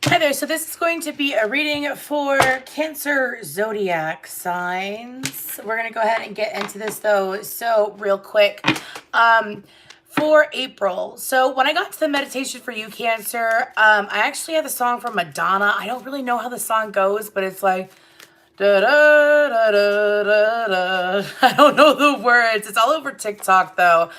Hi there, so this is going to be a reading for Cancer zodiac signs. We're going to go ahead and get into this though, so real quick. For April, so when I got to the meditation for you, Cancer, I actually had the song from Madonna. I don't really know how the song goes, but it's like, da da da da da da. I don't know the words. It's all over TikTok though.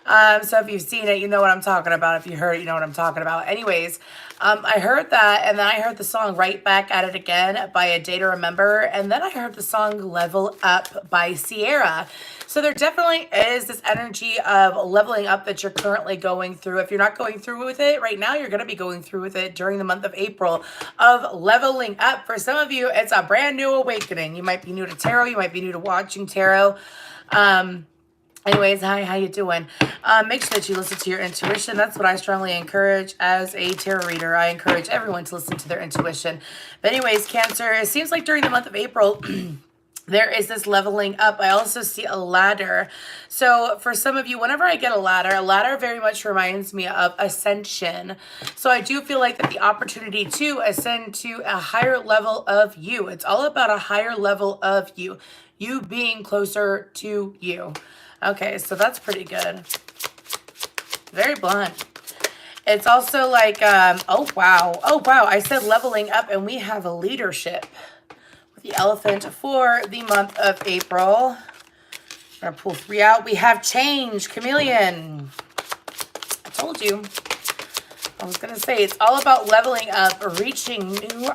So if you've seen it, you know what I'm talking about. If you heard it, you know what I'm talking about. Anyways, I heard that, and then I heard the song Right Back at It Again by A Day to Remember, and then I heard the song Level Up by Sierra. So there definitely is this energy of leveling up that you're currently going through. If you're not going through with it right now, you're going to be going through with it during the month of April of leveling up. For some of you, it's a brand new awakening. You might be new to tarot. You might be new to watching tarot. Anyways, hi, how you doing? Make sure that you listen to your intuition. That's what I strongly encourage as a tarot reader. I encourage everyone to listen to their intuition. But anyways, Cancer, it seems like during the month of April, there is this leveling up. I also see a ladder. So for some of you, whenever I get a ladder very much reminds me of ascension. So I do feel like that the opportunity to ascend to a higher level of you. It's all about a higher level of you. You being closer to you. Okay, so that's pretty good. Very blunt. It's also like, oh wow, I said leveling up, and we have a leadership with the elephant for the month of April. I'm gonna pull 3 out. We have change, chameleon. I told you. I was gonna say it's all about leveling up, reaching new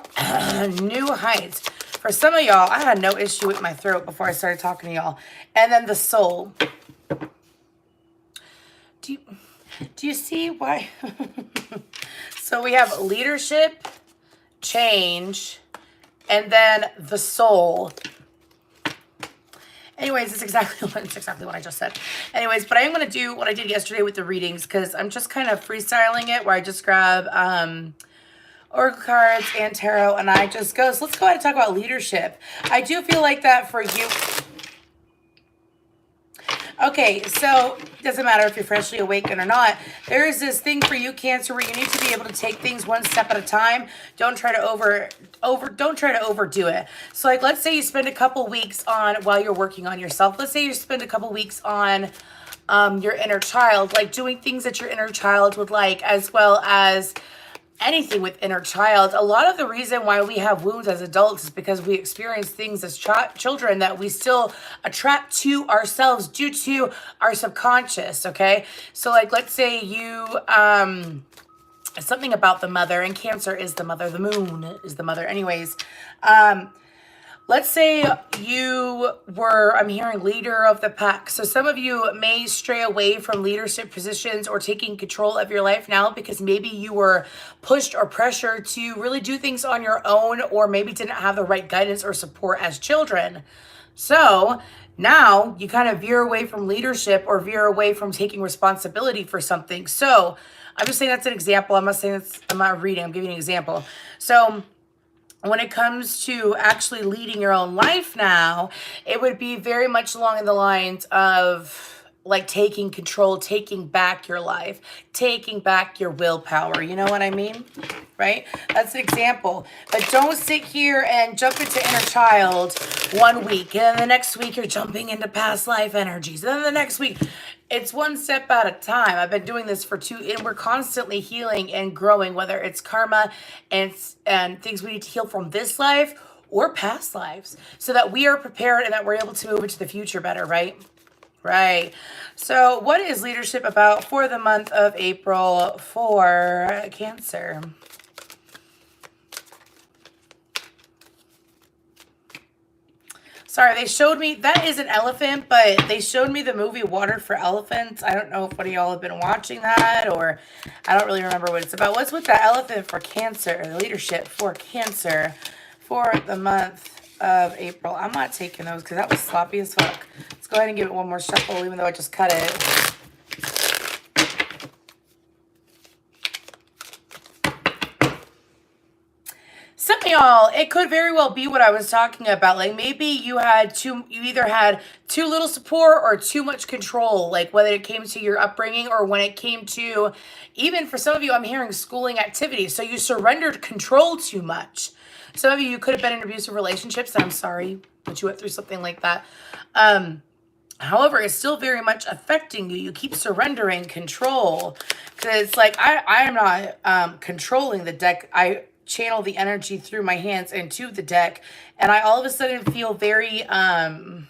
new heights. For some of y'all, I had no issue with my throat before I started talking to y'all. And then the soul. Do you see why? So we have leadership, change, and then the soul. Anyways, it's exactly what I just said. Anyways, but I am going to do what I did yesterday with the readings because I'm just kind of freestyling it where I just grab oracle cards and tarot, and I just go, so let's go ahead and talk about leadership. I do feel like that for you. Okay, so it doesn't matter if you're freshly awakened or not. There is this thing for you, Cancer, where you need to be able to take things one step at a time. Don't try to overdo it. So like, let's say you spend a couple weeks on while you're working on yourself. Let's say you spend a couple weeks on your inner child, like doing things that your inner child would like, as well as anything with inner child. A lot of the reason why we have wounds as adults is because we experience things as children that we still attract to ourselves due to our subconscious. Okay, so like, let's say you something about the mother, and Cancer is the mother, the moon is the mother. Anyways, let's say you were, I'm hearing leader of the pack. So some of you may stray away from leadership positions or taking control of your life now because maybe you were pushed or pressured to really do things on your own, or maybe didn't have the right guidance or support as children. So now you kind of veer away from leadership or veer away from taking responsibility for something. So I'm just saying that's an example. I'm not saying that's, I'm not reading, I'm giving you an example. So when it comes to actually leading your own life now, it would be very much along the lines of like taking control, taking back your life, taking back your willpower. You know what I mean? Right? That's an example. But don't sit here and jump into inner child 1 week, and then the next week you're jumping into past life energies. And then the next week, it's one step at a time. I've been doing this for 2, and we're constantly healing and growing, whether it's karma and things we need to heal from this life or past lives, so that we are prepared and that we're able to move into the future better, right? Right. So what is leadership about for the month of April for Cancer? Sorry, they showed me, that is an elephant, but they showed me the movie Water for Elephants. I don't know if any of y'all have been watching that, or I don't really remember what it's about. What's with the elephant for Cancer, leadership for Cancer for the month of April? I'm not taking those because that was sloppy as fuck. Let's go ahead and give it one more shuffle, even though I just cut it. Some of y'all, it could very well be what I was talking about. Like maybe you either had too little support or too much control, like whether it came to your upbringing or when it came to, even for some of you, I'm hearing schooling activities. So you surrendered control too much. Some of you could have been in abusive relationships. I'm sorry that you went through something like that. However, it's still very much affecting you. You keep surrendering control because it's like I am not controlling the deck. I channel the energy through my hands into the deck, and I all of a sudden feel very not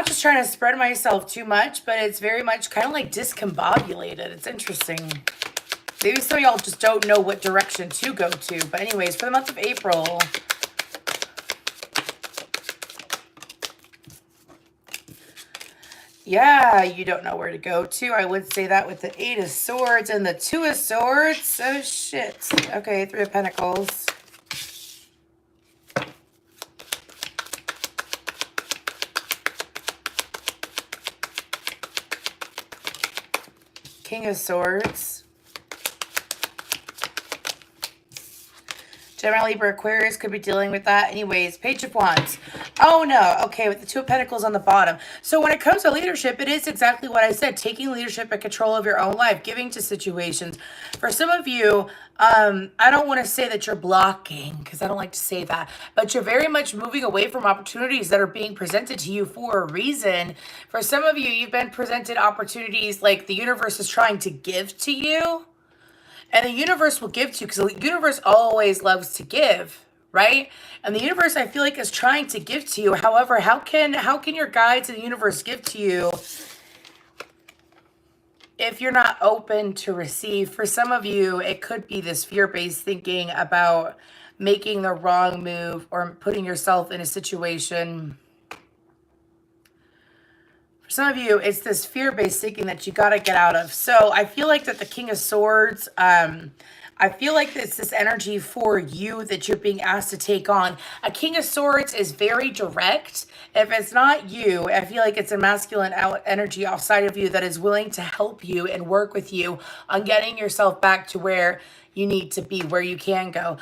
just trying to spread myself too much, but it's very much kind of like discombobulated. It's interesting. Maybe some of y'all just don't know what direction to go to. But anyways, for the month of April, yeah, you don't know where to go to. I would say that with the 8 of Swords and the 2 of Swords. Oh, shit. Okay, 3 of Pentacles. King of Swords. Gemini, Libra, Aquarius could be dealing with that. Anyways, Page of Wands. Oh, no. Okay, with the 2 of Pentacles on the bottom. So when it comes to leadership, it is exactly what I said. Taking leadership and control of your own life. Giving to situations. For some of you, I don't want to say that you're blocking, because I don't like to say that. But you're very much moving away from opportunities that are being presented to you for a reason. For some of you, you've been presented opportunities like the universe is trying to give to you. And the universe will give to you, because the universe always loves to give, right? And the universe, I feel like, is trying to give to you. However, how can your guides in the universe give to you if you're not open to receive? For some of you, it could be this fear-based thinking about making the wrong move or putting yourself in a situation. For some of you, it's this fear-based thinking that you got to get out of. So I feel like that the King of Swords, I feel like it's this energy for you that you're being asked to take on. A King of Swords is very direct. If it's not you, I feel like it's a masculine energy outside of you that is willing to help you and work with you on getting yourself back to where you need to be, where you can go.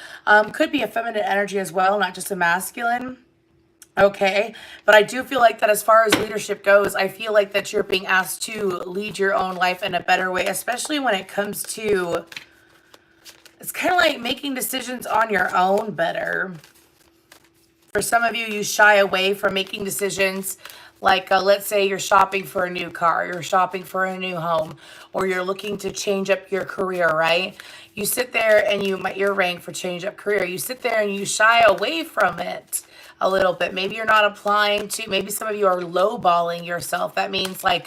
Could be a feminine energy as well, not just a masculine. Okay, but I do feel like that as far as leadership goes, I feel like that you're being asked to lead your own life in a better way, especially when it comes to, it's kind of like making decisions on your own better. For some of you, you shy away from making decisions like, let's say you're shopping for a new car, you're shopping for a new home, or you're looking to change up your career, right? You sit there and you might rank for change up career. You sit there and you shy away from it a little bit. Maybe you're not applying to, maybe some of you are lowballing yourself. That means like,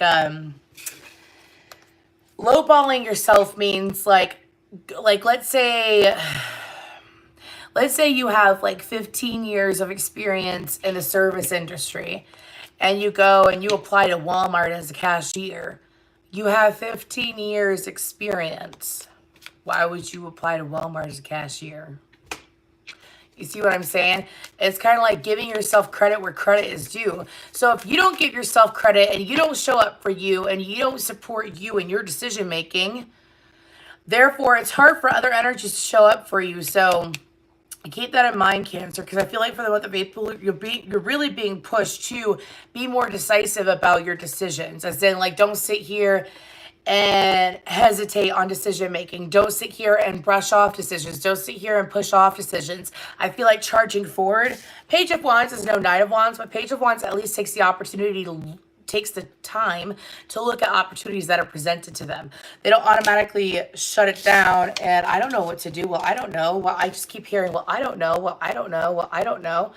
lowballing yourself means like let's say you have like 15 years of experience in the service industry and you go and you apply to Walmart as a cashier. You have 15 years experience. Why would you apply to Walmart as a cashier? You see what I'm saying? It's kind of like giving yourself credit where credit is due. So if you don't give yourself credit and you don't show up for you and you don't support you in your decision making, therefore it's hard for other energies to show up for you. So keep that in mind, Cancer, because I feel like for the month of April, you're really being pushed to be more decisive about your decisions. As in, like, don't sit here and hesitate on decision making. Don't sit here and brush off decisions. Don't sit here and push off decisions. I feel like charging forward. Page of Wands is no Knight of Wands, but Page of Wands at least takes the opportunity to takes the time to look at opportunities that are presented to them. They don't automatically shut it down and I don't know what to do. Well, I don't know. Well, I just keep hearing, well, I don't know. Well, I don't know. Well, I don't know.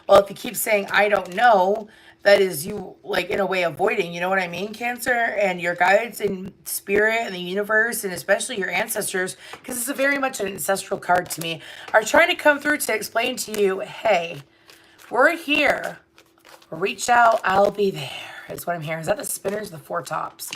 Well, if you keep saying, I don't know, that is you, like, in a way avoiding, you know what I mean, Cancer? And your guides and spirit and the universe, and especially your ancestors, because it's a very much an ancestral card to me, are trying to come through to explain to you, hey, we're here. Reach out, I'll be there. Is what I'm hearing. Is that the spinners, the 4 tops?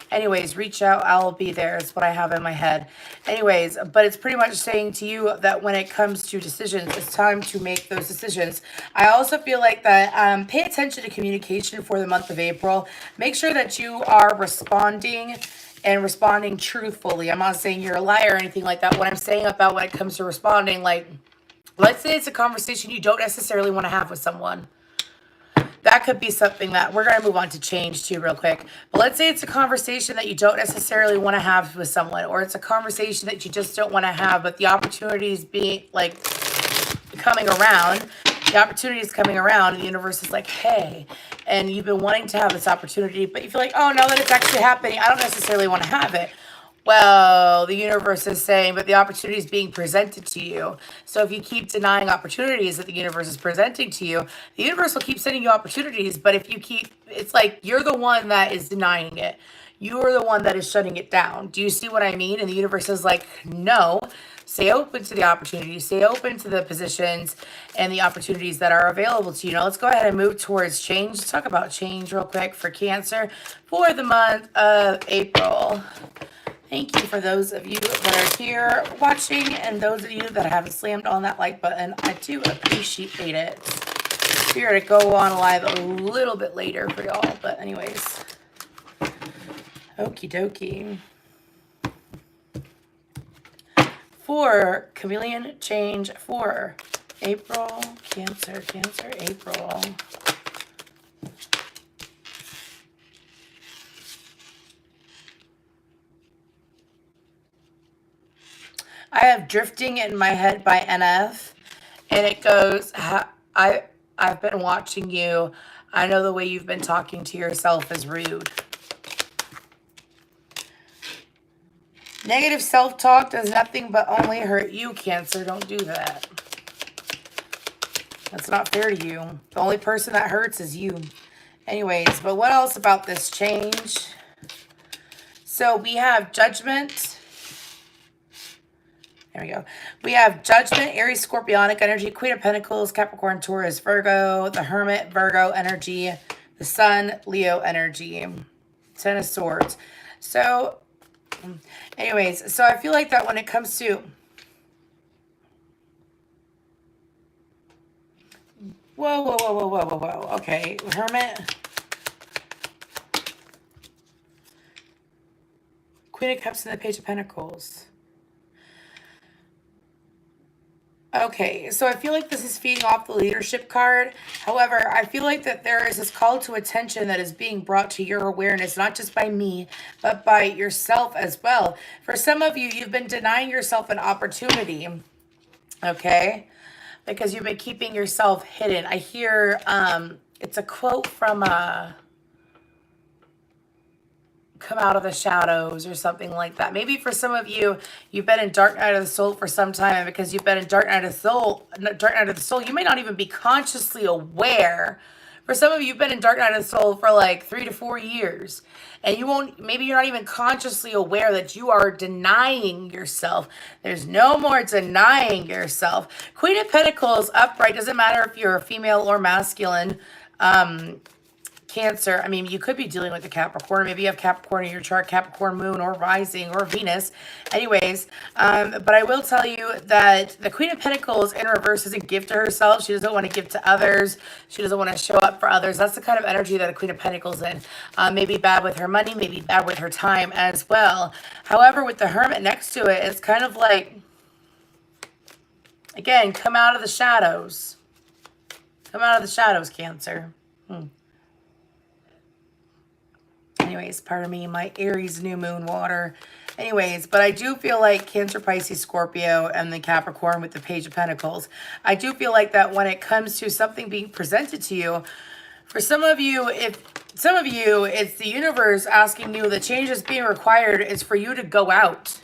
Anyways, reach out, I'll be there. Is what I have in my head. Anyways, but it's pretty much saying to you that when it comes to decisions, it's time to make those decisions. I also feel like that pay attention to communication for the month of April. Make sure that you are responding and responding truthfully. I'm not saying you're a liar or anything like that. What I'm saying about when it comes to responding, like, let's say it's a conversation you don't necessarily want to have with someone. That could be something that we're going to move on to change too real quick. But let's say it's a conversation that you don't necessarily want to have with someone, or it's a conversation that you just don't want to have, but the opportunities being like coming around, and the universe is like, hey, and you've been wanting to have this opportunity, but you feel like, oh, now that it's actually happening, I don't necessarily want to have it. Well, the universe is saying, but the opportunity is being presented to you. So if you keep denying opportunities that the universe is presenting to you, the universe will keep sending you opportunities. But if you keep, it's like you're the one that is denying it. You are the one that is shutting it down. Do you see what I mean? And the universe is like, no, stay open to the opportunities, stay open to the positions and the opportunities that are available to you. Now let's go ahead and move towards change. Let's talk about change real quick for Cancer for the month of April. Thank you for those of you that are here watching and those of you that have slammed on that like button. I do appreciate it. We're going to go on live a little bit later for y'all. But anyways, okie dokie. For chameleon change for April, Cancer, April. I have Drifting in My Head by NF, and it goes, I've been watching you. I know the way you've been talking to yourself is rude. Negative self-talk does nothing but only hurt you, Cancer. Don't do that. That's not fair to you. The only person that hurts is you. Anyways, but what else about this change? So we have Judgment. There we go. We have Judgment, Aries, Scorpionic energy, Queen of Pentacles, Capricorn, Taurus, Virgo, the Hermit, Virgo energy, the Sun, Leo energy, Ten of Swords. So, anyways, so I feel like that when it comes to... Whoa. Okay, Hermit. Queen of Cups and the Page of Pentacles. Okay, so I feel like this is feeding off the leadership card. However, I feel like that there is this call to attention that is being brought to your awareness, not just by me, but by yourself as well. For some of you, you've been denying yourself an opportunity, okay? Because you've been keeping yourself hidden. I hear, it's a quote from, come out of the shadows or something like that. Maybe for some of you, you've been in dark night of the soul for some time, and because you've been in dark night of the soul, you may not even be consciously aware. For some of you, you've been in dark night of the soul for like 3 to 4 years, and maybe you're not even consciously aware that you are denying yourself. There's no more denying yourself. Queen of Pentacles upright, doesn't matter if you're a female or masculine, Cancer. I mean, you could be dealing with a Capricorn. Maybe you have Capricorn in your chart, Capricorn moon or rising or Venus. Anyways, but I will tell you that the Queen of Pentacles in reverse doesn't give to herself. She doesn't want to give to others. She doesn't want to show up for others. That's the kind of energy that a Queen of Pentacles in. Maybe bad with her money, maybe bad with her time as well. However, with the Hermit next to it, it's kind of like, again, come out of the shadows. Come out of the shadows, Cancer. Anyways, pardon me, my Aries new moon water. Anyways, but I do feel like Cancer, Pisces, Scorpio, and the Capricorn with the Page of Pentacles. I do feel like that when it comes to something being presented to you, for some of you, it's the universe asking you, the changes being required is for you to go out.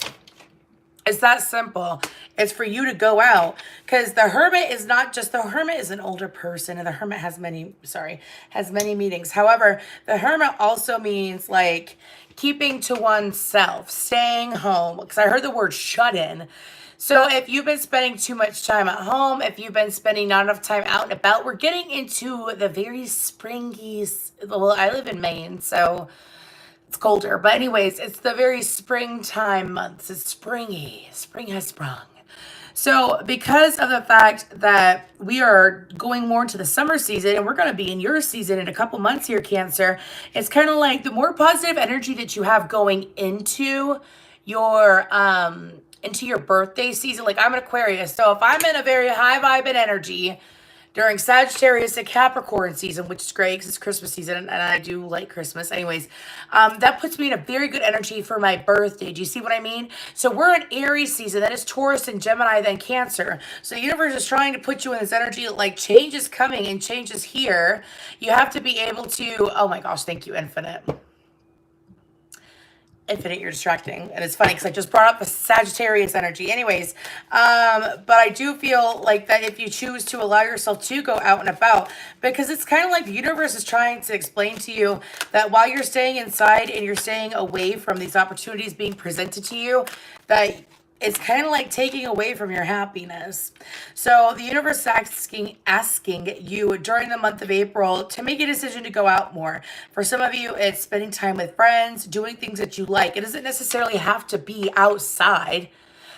It's that simple. It's for you to go out, because the Hermit is not just, the Hermit is an older person, and the Hermit has many meanings. However, the Hermit also means like keeping to oneself, staying home, because I heard the word shut in. So if you've been spending too much time at home, if you've been spending not enough time out and about, we're getting into the very springy, well, I live in Maine, so it's colder. But anyways, it's the very springtime months. It's springy. Spring has sprung. So because of the fact that we are going more into the summer season and we're going to be in your season in a couple months here, Cancer, it's kind of like the more positive energy that you have going into your birthday season. Like I'm an Aquarius, so if I'm in a very high vibe and energy during Sagittarius and Capricorn season, which is great because it's Christmas season and I do like Christmas. Anyways, that puts me in a very good energy for my birthday. Do you see what I mean? So we're in Aries season. That is Taurus and Gemini, then Cancer. So the universe is trying to put you in this energy like change is coming and change is here. You have to be able to, oh my gosh, thank you, Infinite. Infinite, you're distracting. And it's funny because I just brought up a Sagittarius energy. Anyways, but I do feel like that if you choose to allow yourself to go out and about, because it's kind of like the universe is trying to explain to you that while you're staying inside and you're staying away from these opportunities being presented to you, that it's kind of like taking away from your happiness. So the universe is asking you during the month of April to make a decision to go out more. For some of you, it's spending time with friends, doing things that you like. It doesn't necessarily have to be outside.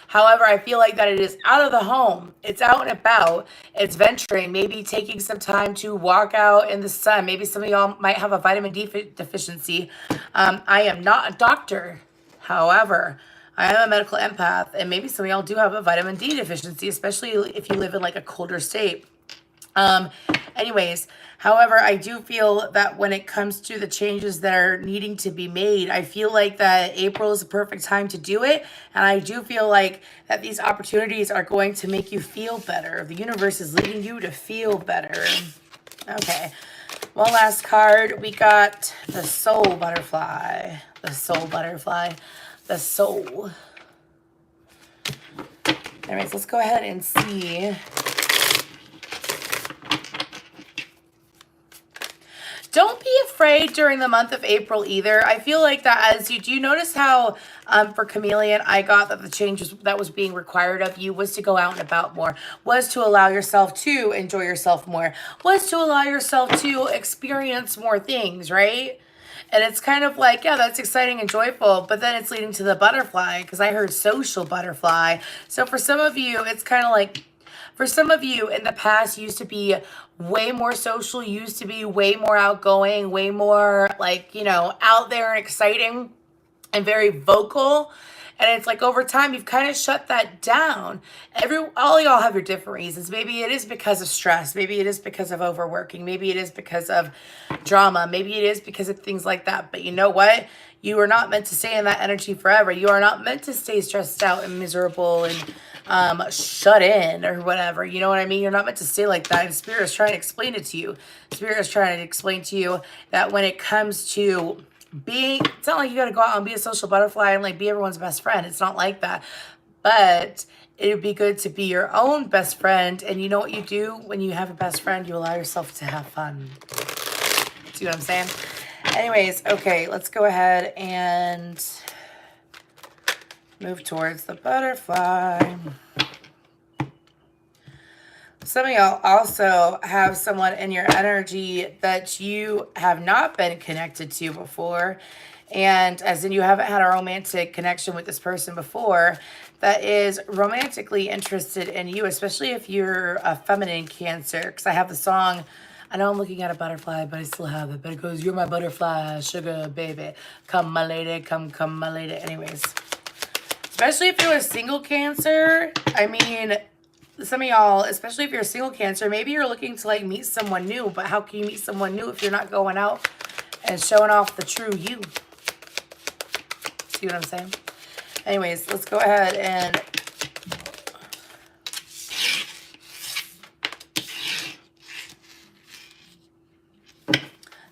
However, I feel like that it is out of the home. It's out and about. It's venturing, maybe taking some time to walk out in the sun. Maybe some of y'all might have a vitamin D deficiency. I am not a doctor. However, I am a medical empath, and maybe some of y'all do have a vitamin D deficiency, especially if you live in like a colder state. Anyways, however, I do feel that when it comes to the changes that are needing to be made, I feel like that April is the perfect time to do it. And I do feel like that these opportunities are going to make you feel better. The universe is leading you to feel better. Okay. One last card. We got the Soul Butterfly. The Soul Butterfly. The soul. Anyways, let's go ahead and see. Don't be afraid during the month of April either. I feel like that as do you notice how for Chameleon, I got that the changes that was being required of you was to go out and about more, was to allow yourself to enjoy yourself more, was to allow yourself to experience more things, right? And it's kind of like, yeah, that's exciting and joyful, but then it's leading to the butterfly because I heard social butterfly. So for some of you, it's kind of like, for some of you in the past used to be way more social, used to be way more outgoing, way more like, you know, out there and exciting and very vocal. And it's like over time, you've kind of shut that down. All y'all have your different reasons. Maybe it is because of stress. Maybe it is because of overworking. Maybe it is because of drama. Maybe it is because of things like that. But you know what? You are not meant to stay in that energy forever. You are not meant to stay stressed out and miserable and shut in or whatever. You know what I mean? You're not meant to stay like that. And Spirit is trying to explain it to you. Spirit is trying to explain to you that when it comes to it's not like you got to go out and be a social butterfly and like be everyone's best friend. It's not like that. But it would be good to be your own best friend. And you know what you do when you have a best friend? You allow yourself to have fun. See what I'm saying? Anyways, okay, let's go ahead and move towards the butterfly. Some of y'all also have someone in your energy that you have not been connected to before. And as in you haven't had a romantic connection with this person before that is romantically interested in you, especially if you're a feminine Cancer. Because I have the song, I know I'm looking at a butterfly, but I still have it. But it goes, you're my butterfly, sugar baby. Come, my lady, come, my lady. Anyways, especially if you're a single Cancer, I mean, some of y'all, especially if you're a single Cancer, maybe you're looking to like meet someone new, but how can you meet someone new if you're not going out and showing off the true you? See what I'm saying? Anyways, let's go ahead and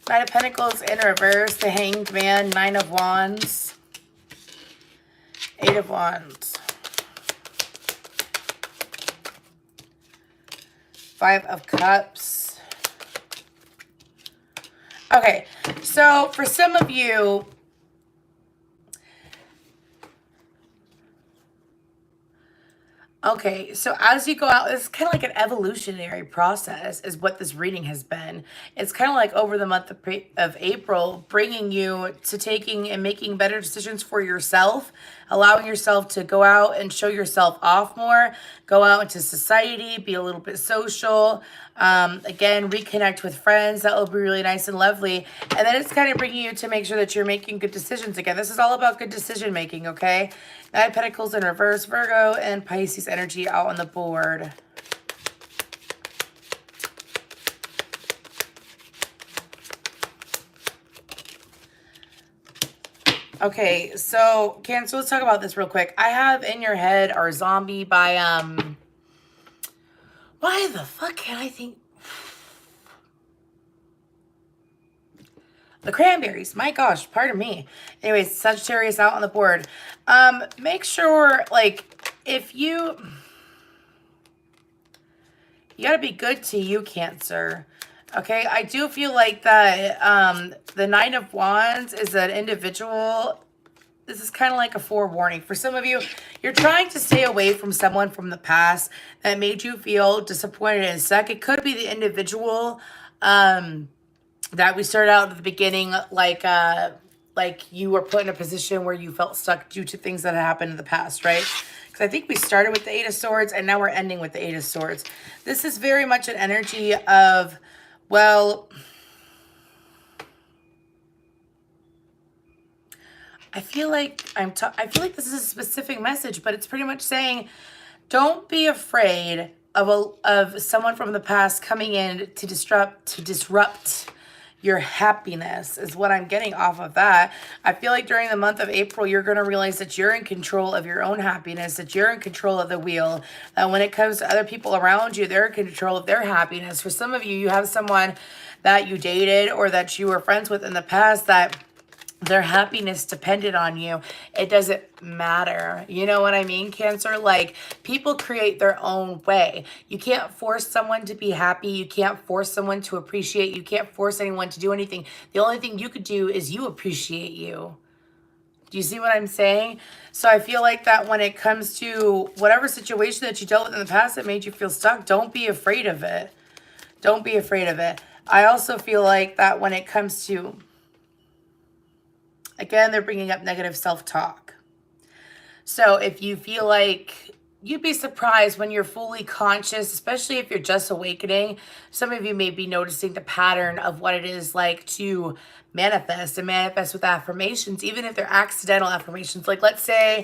Knight of Pentacles in reverse, the Hanged Man, Nine of Wands, Eight of Wands, Five of Cups. Okay, so for some of you, okay, so as you go out, it's kind of like an evolutionary process is what this reading has been. It's kind of like over the month of April, bringing you to taking and making better decisions for yourself. allowing yourself to go out and show yourself off more, go out into society, be a little bit social, again, reconnect with friends. That will be really nice and lovely. And then it's kind of bringing you to make sure that you're making good decisions again. This is all about good decision making, okay? Nine of Pentacles in reverse, Virgo, and Pisces energy out on the board. Okay, so Cancer, let's talk about this real quick. I have In Your Head or Zombie by, why the fuck can't I think? The Cranberries. My gosh, pardon me. Anyways, Sagittarius out on the board. Make sure, like, if you gotta be good to you, Cancer. Okay, I do feel like that the Nine of Wands is an individual. This is kind of like a forewarning. For some of you, you're trying to stay away from someone from the past that made you feel disappointed and stuck. It could be the individual that we started out at the beginning, like you were put in a position where you felt stuck due to things that happened in the past, right? Because I think we started with the Eight of Swords and now we're ending with the Eight of Swords. This is very much an energy of, well, I feel like this is a specific message, but it's pretty much saying, don't be afraid of someone from the past coming in to disrupt your happiness, is what I'm getting off of that. I feel like during the month of April, you're going to realize that you're in control of your own happiness, that you're in control of the wheel. When it comes to other people around you, they're in control of their happiness. For some of you, you have someone that you dated or that you were friends with in the past that their happiness depended on you. It doesn't matter. You know what I mean, Cancer? Like, people create their own way. You can't force someone to be happy. You can't force someone to appreciate. You can't force anyone to do anything. The only thing you could do is you appreciate you. Do you see what I'm saying? So I feel like that when it comes to whatever situation that you dealt with in the past that made you feel stuck, don't be afraid of it. Don't be afraid of it. I also feel like that when it comes to, again, they're bringing up negative self-talk. So if you feel like, you'd be surprised when you're fully conscious, especially if you're just awakening. Some of you may be noticing the pattern of what it is like to manifest and manifest with affirmations, even if they're accidental affirmations. Like, let's say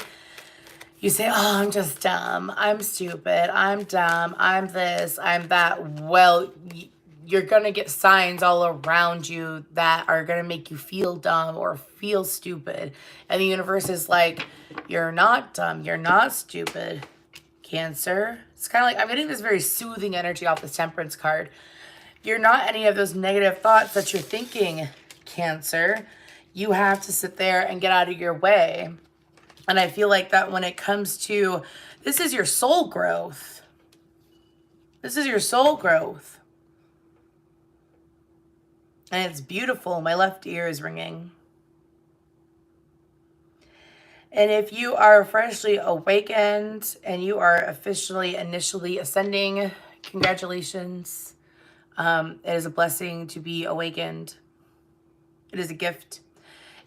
you say, oh, I'm just dumb. I'm stupid. I'm dumb. I'm this. I'm that. Well, you're going to get signs all around you that are going to make you feel dumb or feel stupid. And the universe is like, you're not dumb. You're not stupid, Cancer. It's kind of like, I'm getting this very soothing energy off this Temperance card. You're not any of those negative thoughts that you're thinking, Cancer. You have to sit there and get out of your way. And I feel like that when it comes to, this is your soul growth. This is your soul growth. And it's beautiful. My left ear is ringing. And if you are freshly awakened and you are officially, initially ascending, congratulations. It is a blessing to be awakened. It is a gift.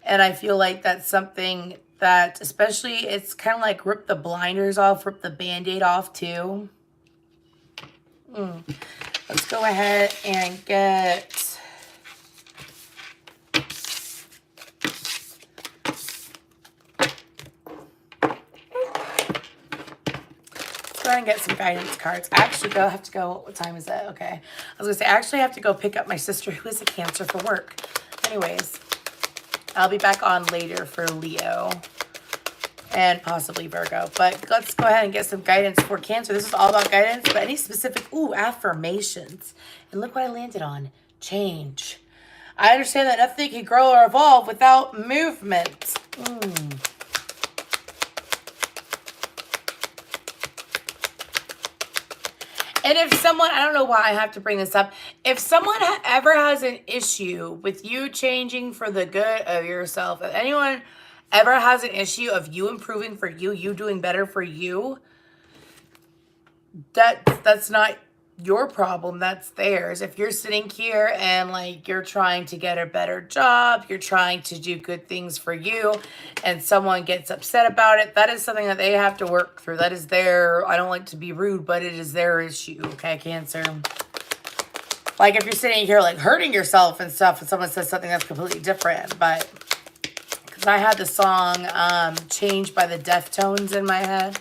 And I feel like that's something that, especially, it's kind of like rip the blinders off, rip the Band-Aid off too. Let's go ahead and get... and get some guidance cards. I actually have to go. What time is it? Okay. I was going to say, I actually have to go pick up my sister who is a Cancer for work. Anyways, I'll be back on later for Leo and possibly Virgo. But let's go ahead and get some guidance for Cancer. This is all about guidance, but any specific, affirmations. And look what I landed on. Change. I understand that nothing can grow or evolve without movement. And if someone, I don't know why I have to bring this up. If someone ever has an issue with you changing for the good of yourself, if anyone ever has an issue of you improving for you, you doing better for you, that's not your problem, that's theirs. If you're sitting here and like you're trying to get a better job, you're trying to do good things for you, and someone gets upset about it, that is something that they have to work through. That is their, I don't like to be rude, but it is their issue, okay, Cancer? Like if you're sitting here like hurting yourself and stuff and someone says something that's completely different, but because I had the song Changed by the Deftones in my head.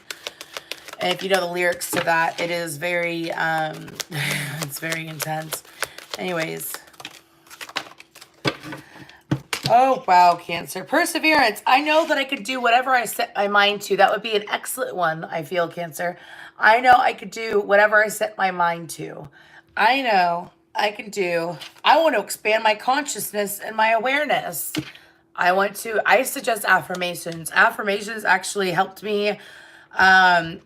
And if you know the lyrics to that, it is very, it's very intense. Anyways. Oh, wow, Cancer. Perseverance. I know that I could do whatever I set my mind to. That would be an excellent one, I feel, Cancer. I know I could do whatever I set my mind to. I know I can do. I want to expand my consciousness and my awareness. I suggest affirmations. Affirmations actually helped me.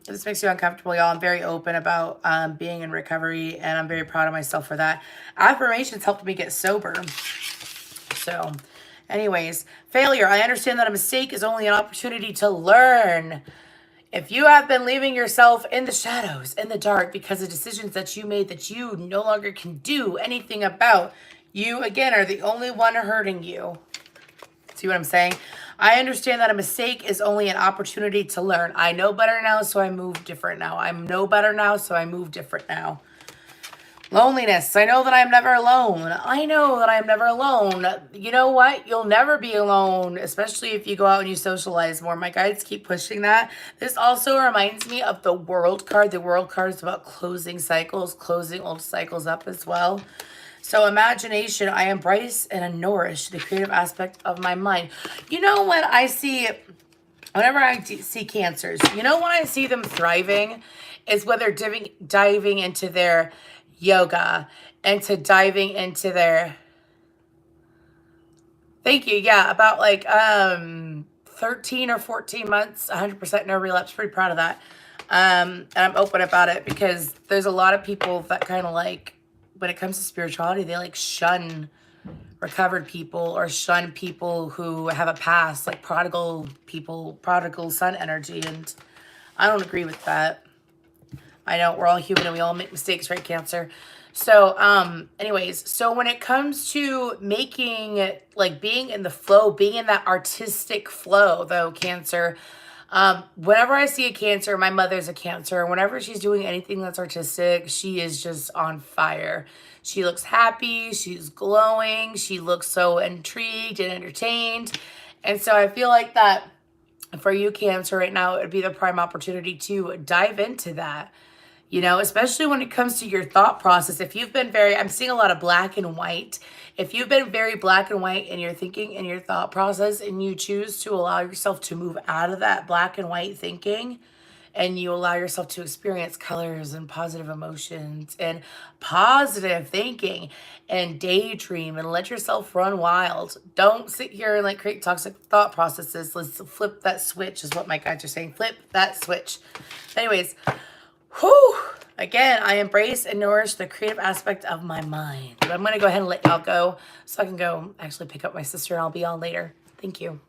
This makes you uncomfortable, y'all. I'm very open about being in recovery, and I'm very proud of myself for that. Affirmations helped me get sober. So, anyways, failure. I understand that a mistake is only an opportunity to learn. If you have been leaving yourself in the shadows, in the dark, because of decisions that you made that you no longer can do anything about, you, again, are the only one hurting you. See what I'm saying? I understand that a mistake is only an opportunity to learn. I know better now, so I move different now. I know better now, so I move different now. Loneliness. I know that I am never alone. I know that I am never alone. You know what? You'll never be alone, especially if you go out and you socialize more. My guides keep pushing that. This also reminds me of the World card. The World card is about closing cycles, closing old cycles up as well. So imagination, I embrace and nourish the creative aspect of my mind. You know what I see, whenever I see Cancers, you know when I see them thriving is when they're diving into their yoga, into diving into their, thank you, yeah, about like 13 or 14 months, 100% no relapse, pretty proud of that. And I'm open about it because there's a lot of people that kind of like, when it comes to spirituality, they like shun recovered people or shun people who have a past, like prodigal people, prodigal son energy. And I don't agree with that. I know we're all human and we all make mistakes, right, Cancer? So, anyways, so when it comes to making, like being in the flow, being in that artistic flow though, Cancer, whenever I see a Cancer, my mother's a Cancer, whenever she's doing anything that's artistic, she is just on fire. She looks happy, she's glowing, she looks so intrigued and entertained. And so I feel like that for you, Cancer, right now, it would be the prime opportunity to dive into that. You know, especially when it comes to your thought process. If you've been I'm seeing a lot of black and white. If you've been very black and white in your thinking and your thought process, and you choose to allow yourself to move out of that black and white thinking, and you allow yourself to experience colors and positive emotions and positive thinking and daydream and let yourself run wild. Don't sit here and like create toxic thought processes. Let's flip that switch is what my guides are saying. Flip that switch. Anyways, whew. Again, I embrace and nourish the creative aspect of my mind. But I'm going to go ahead and let y'all go so I can go actually pick up my sister, and I'll be on later. Thank you.